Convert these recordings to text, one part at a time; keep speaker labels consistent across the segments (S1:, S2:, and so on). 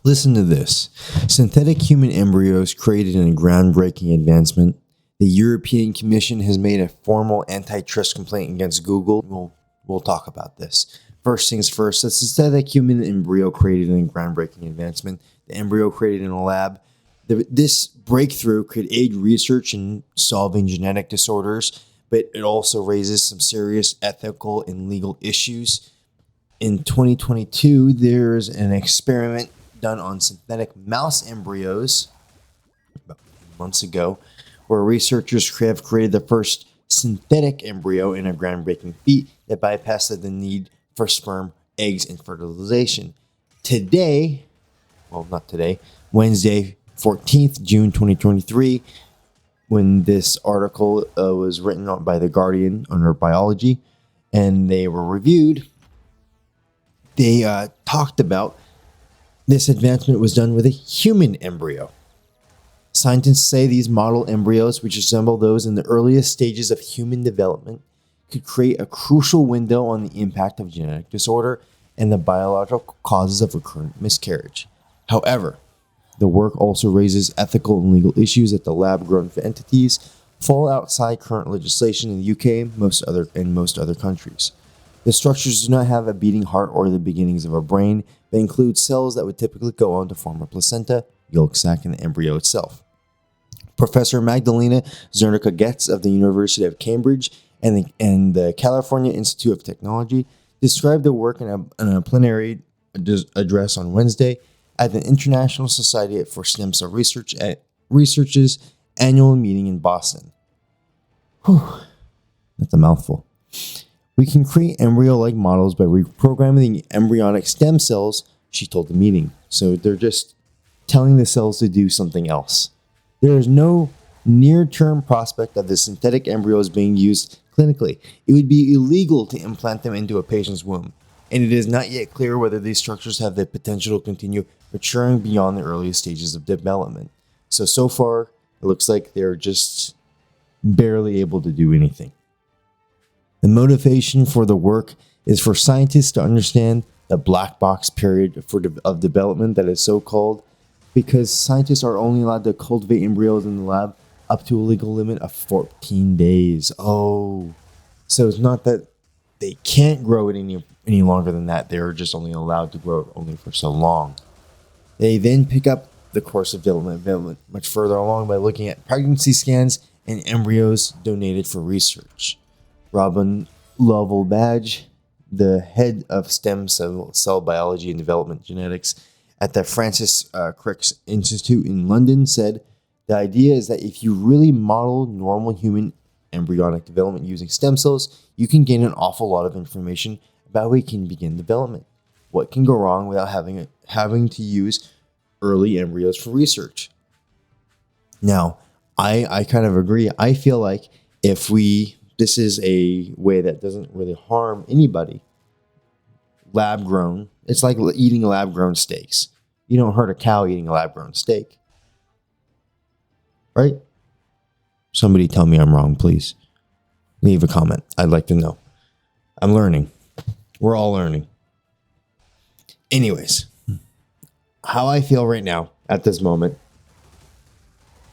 S1: Listen to this. Synthetic human embryos created in a groundbreaking advancement. The European Commission has made a formal antitrust complaint against Google. We'll talk about this. First things first, a synthetic human embryo created in a groundbreaking advancement. The embryo created in a lab. This breakthrough could aid research in solving genetic disorders, but it also raises some serious ethical and legal issues. In 2022, there's an experiment done on synthetic mouse embryos about months ago, where researchers have created the first synthetic embryo in a groundbreaking feat that bypassed the need for sperm, eggs, and fertilization. Wednesday, 14th June 2023, when this article was written by The Guardian under biology, and they were reviewed, they talked about this advancement was done with a human embryo. Scientists say these model embryos, which resemble those in the earliest stages of human development, could create a crucial window on the impact of genetic disorder and the biological causes of recurrent miscarriage. However, the work also raises ethical and legal issues that the lab-grown entities fall outside current legislation in the UK and most other countries. The structures do not have a beating heart or the beginnings of a brain, but include cells that would typically go on to form a placenta, yolk sac, and the embryo itself. Professor Magdalena Zernicka-Getz of the University of Cambridge and the California Institute of Technology described the work in a plenary address on Wednesday at the International Society for Stem Cell Research at Research's annual meeting in Boston. Whew, that's a mouthful. We can create embryo-like models by reprogramming the embryonic stem cells, she told the meeting. So they're just telling the cells to do something else. There is no near-term prospect of the synthetic embryos being used clinically. It would be illegal to implant them into a patient's womb, and it is not yet clear whether these structures have the potential to continue maturing beyond the earliest stages of development. So far, it looks like they're just barely able to do anything. The motivation for the work is for scientists to understand the black box period of development that is so called, because scientists are only allowed to cultivate embryos in the lab up to a legal limit of 14 days. Oh, so it's not that they can't grow it any longer than that. They're just only allowed to grow it only for so long. They then pick up the course of development much further along by looking at pregnancy scans and embryos donated for research. Robin Lovell-Badge, the head of stem cell biology and development genetics at the Francis Crick Institute in London, said, "The idea is that if you really model normal human embryonic development using stem cells, you can gain an awful lot of information about how we can begin development. What can go wrong without having to use early embryos for research?" Now, I kind of agree. I feel like this is a way that doesn't really harm anybody. Lab grown. It's like eating lab grown steaks. You don't hurt a cow eating a lab grown steak. Right? Somebody tell me I'm wrong, please. Leave a comment. I'd like to know. I'm learning. We're all learning. Anyways, how I feel right now at this moment,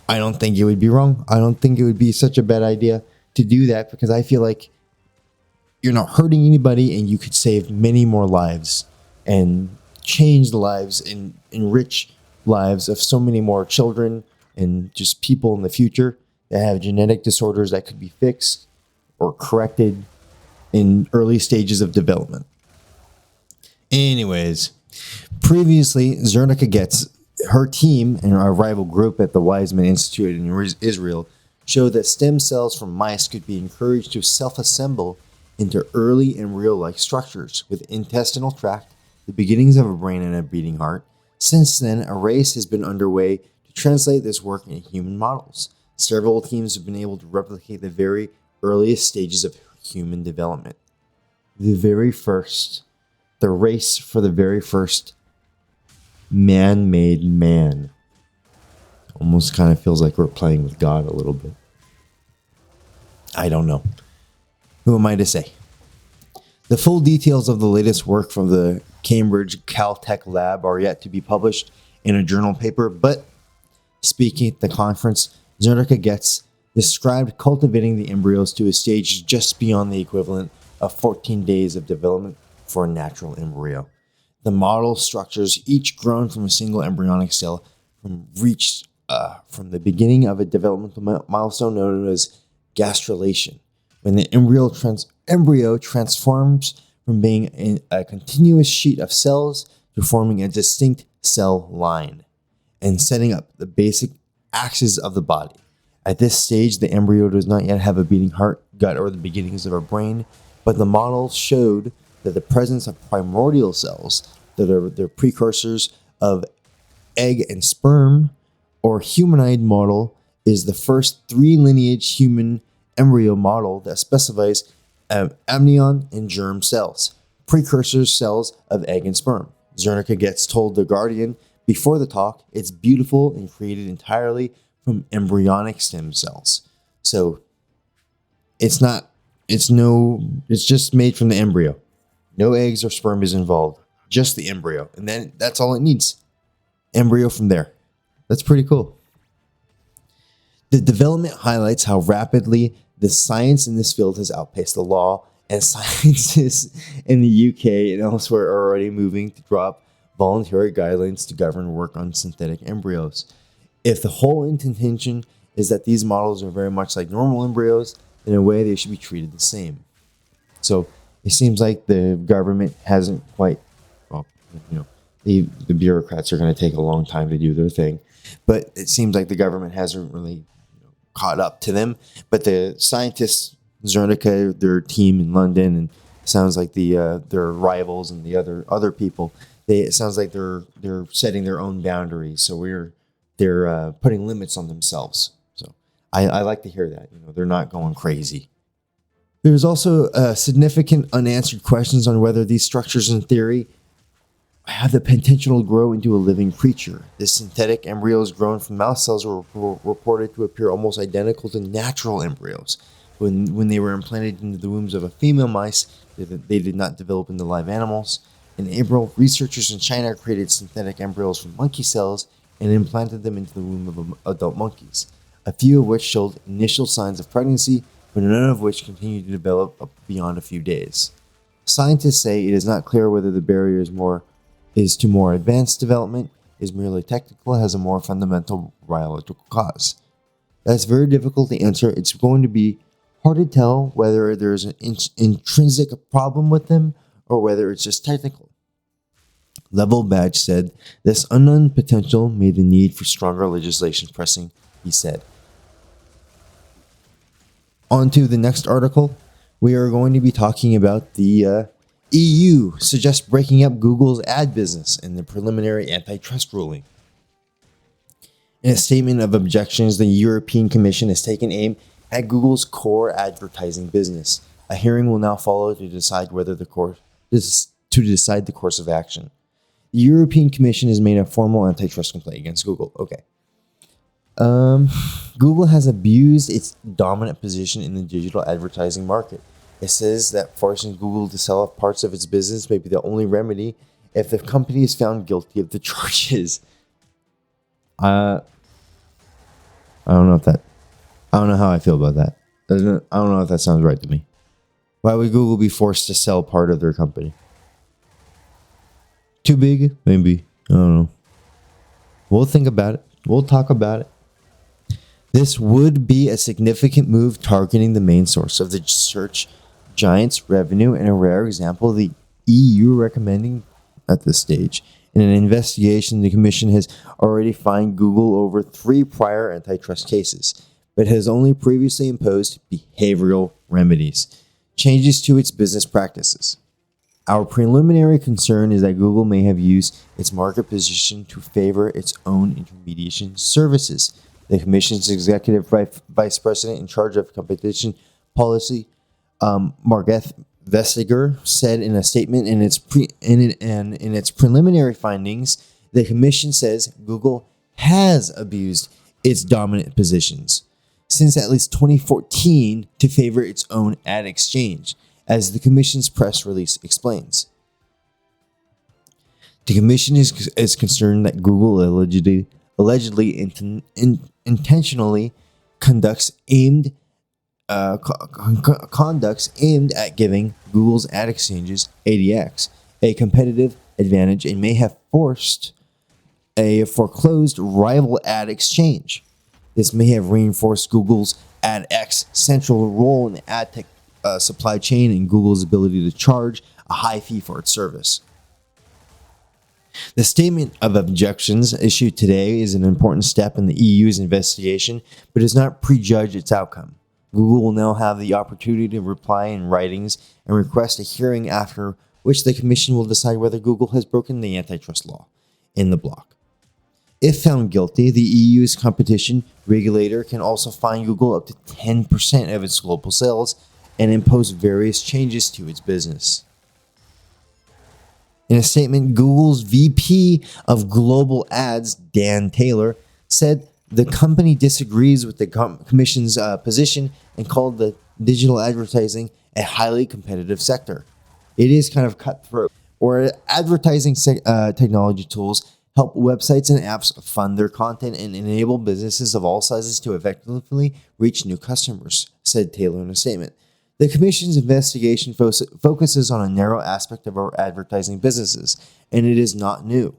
S1: I don't think it would be wrong. I don't think it would be such a bad idea to do that, because I feel like you're not hurting anybody and you could save many more lives and change the lives and enrich lives of so many more children and just people in the future that have genetic disorders that could be fixed or corrected in early stages of development. Anyways, previously, Zernicka-Getz, her team and our rival group at the Weizmann Institute in Israel showed that stem cells from mice could be encouraged to self-assemble into early embryo-like structures with intestinal tract, the beginnings of a brain, and a beating heart. Since then, a race has been underway to translate this work into human models. Several teams have been able to replicate the very earliest stages of human development. The race for the very first man-made man. Almost kind of feels like we're playing with God a little bit. I don't know. Who am I to say? The full details of the latest work from the Cambridge Caltech lab are yet to be published in a journal paper, but speaking at the conference, Zernica Getz described cultivating the embryos to a stage just beyond the equivalent of 14 days of development for a natural embryo. The model structures, each grown from a single embryonic cell, reached from the beginning of a developmental milestone known as gastrulation, when the embryo transforms from being a continuous sheet of cells to forming a distinct cell line and setting up the basic axis of the body. At this stage, the embryo does not yet have a beating heart, gut, or the beginnings of a brain, but the model showed that the presence of primordial cells, that are the precursors of egg and sperm, or humanoid model, is the first three-lineage human embryo model that specifies amnion and germ cells, precursor cells of egg and sperm. Zernica Getz told The Guardian before the talk, it's beautiful and created entirely from embryonic stem cells. So it's just made from the embryo. No eggs or sperm is involved, just the embryo. And then that's all it needs. Embryo from there. That's pretty cool. The development highlights how rapidly the science in this field has outpaced the law, and scientists in the UK and elsewhere are already moving to drop voluntary guidelines to govern work on synthetic embryos. If the whole intention is that these models are very much like normal embryos, in a way they should be treated the same. So it seems like the government hasn't quite, the bureaucrats are going to take a long time to do their thing, but it seems like the government hasn't really caught up to them. But the scientists, Zernica, their team in London, and it sounds like their rivals and the other people, it sounds like they're setting their own boundaries. So they're putting limits on themselves. So I like to hear that. They're not going crazy. There's also significant unanswered questions on whether these structures in theory have the potential to grow into a living creature. The synthetic embryos grown from mouse cells were reported to appear almost identical to natural embryos. When they were implanted into the wombs of a female mice, they did not develop into live animals. In April, researchers in China created synthetic embryos from monkey cells and implanted them into the womb of adult monkeys, a few of which showed initial signs of pregnancy, but none of which continued to develop beyond a few days. Scientists say it is not clear whether the barrier is to more advanced development, is merely technical, has a more fundamental biological cause. That's very difficult to answer. It's going to be hard to tell whether there's an intrinsic problem with them or whether it's just technical. Level Badge said, this unknown potential made the need for stronger legislation pressing, he said. On to the next article. We are going to be talking about the EU suggests breaking up Google's ad business in the preliminary antitrust ruling. In a statement of objections, the European Commission has taken aim at Google's core advertising business. A hearing will now follow to decide the course of action. The European Commission has made a formal antitrust complaint against Google. Okay. Google has abused its dominant position in the digital advertising market. It says that forcing Google to sell off parts of its business may be the only remedy if the company is found guilty of the charges. I don't know how I feel about that. I don't know if that sounds right to me. Why would Google be forced to sell part of their company? Too big? Maybe. I don't know. We'll think about it. We'll talk about it. This would be a significant move targeting the main source of the search giant's revenue, and a rare example of the EU recommending at this stage. In an investigation, the Commission has already fined Google over 3 prior antitrust cases, but has only previously imposed behavioral remedies, changes to its business practices. Our preliminary concern is that Google may have used its market position to favor its own intermediation services. The Commission's executive vice president in charge of competition policy, Margrethe Vestager, said in a statement in its preliminary findings, the Commission says Google has abused its dominant positions since at least 2014 to favor its own ad exchange, as the Commission's press release explains. The commission is concerned that Google allegedly intentionally conducts aimed at giving Google's ad exchanges ADX a competitive advantage and may have forced a foreclosed rival ad exchange. This may have reinforced Google's AdX central role in the ad tech supply chain and Google's ability to charge a high fee for its service. The statement of objections issued today is an important step in the EU's investigation, but does not prejudge its outcome. Google will now have the opportunity to reply in writings and request a hearing, after which the Commission will decide whether Google has broken the antitrust law in the bloc. If found guilty, the EU's competition regulator can also fine Google up to 10% of its global sales and impose various changes to its business. In a statement, Google's VP of Global Ads, Dan Taylor, said the company disagrees with the Commission's position and called the digital advertising a highly competitive sector. It is kind of cutthroat, or advertising technology tools help websites and apps fund their content and enable businesses of all sizes to effectively reach new customers, said Taylor in a statement. The Commission's investigation focuses on a narrow aspect of our advertising businesses, and it is not new.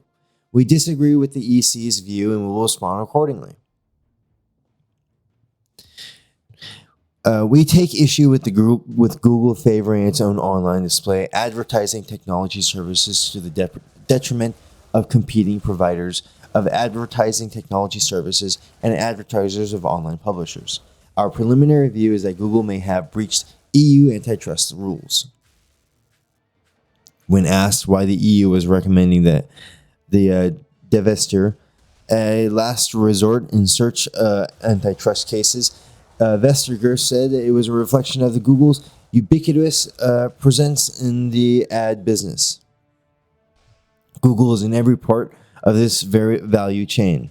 S1: We disagree with the EC's view and will respond accordingly. We take issue with Google favoring its own online display advertising technology services to the detriment of competing providers of advertising technology services and advertisers of online publishers. Our preliminary view is that Google may have breached EU antitrust rules. When asked why the EU was recommending that the divestiture a last resort in search antitrust cases, Vestager said that it was a reflection of the Google's ubiquitous presence in the ad business. Google is in every part of this very value chain.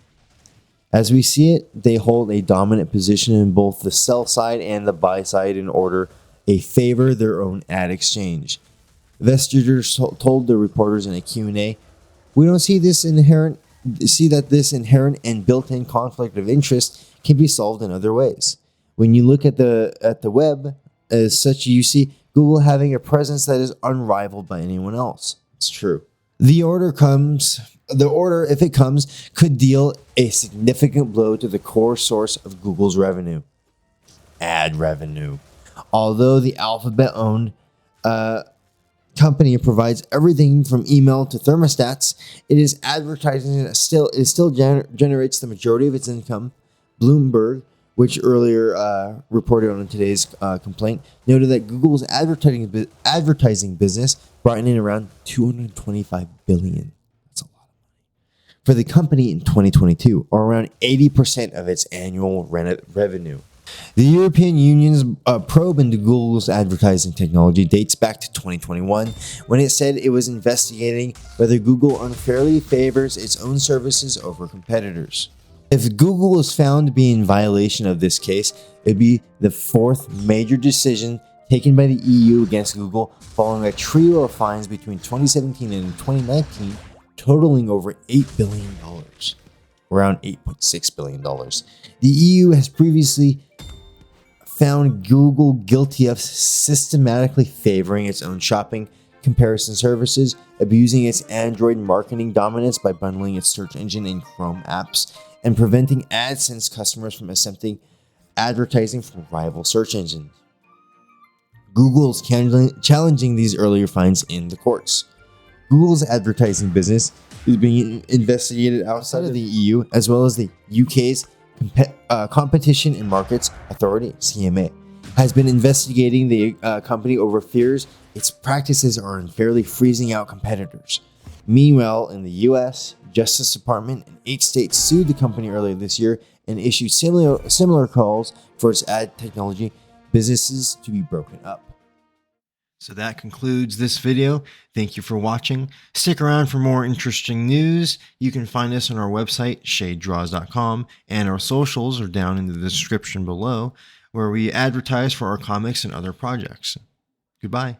S1: As we see it, they hold a dominant position in both the sell side and the buy side in order to favor their own ad exchange. Vestager told the reporters in a Q&A, "We don't see that this inherent and built-in conflict of interest can be solved in other ways. When you look at the web as such, you see Google having a presence that is unrivaled by anyone else." It's true. The order, if it comes, could deal a significant blow to the core source of Google's revenue, ad revenue. Although the Alphabet-owned company provides everything from email to thermostats, it is advertising that still generates the majority of its income. Bloomberg, which earlier reported on today's complaint, noted that Google's advertising business brought in around $225 billion. That's a lot of money for the company in 2022, or around 80% of its annual revenue. The European Union's probe into Google's advertising technology dates back to 2021, when it said it was investigating whether Google unfairly favors its own services over competitors. If Google is found to be in violation of this case, it would be the fourth major decision taken by the EU against Google following a trio of fines between 2017 and 2019, totaling over $8 billion, around $8.6 billion. The EU has previously found Google guilty of systematically favoring its own shopping comparison services, abusing its Android marketing dominance by bundling its search engine and Chrome apps, and preventing AdSense customers from accepting advertising from rival search engines. Google is challenging these earlier fines in the courts. Google's advertising business is being investigated outside of the EU, as well as the UK's Competition and Markets Authority, CMA, has been investigating the company over fears its practices are unfairly freezing out competitors. Meanwhile, in the US, Justice Department and 8 states sued the company earlier this year and issued similar calls for its ad technology businesses to be broken up. So that concludes this video. Thank you for watching. Stick around for more interesting news. You can find us on our website, shadedraws.com, and our socials are down in the description below, where we advertise for our comics and other projects. Goodbye.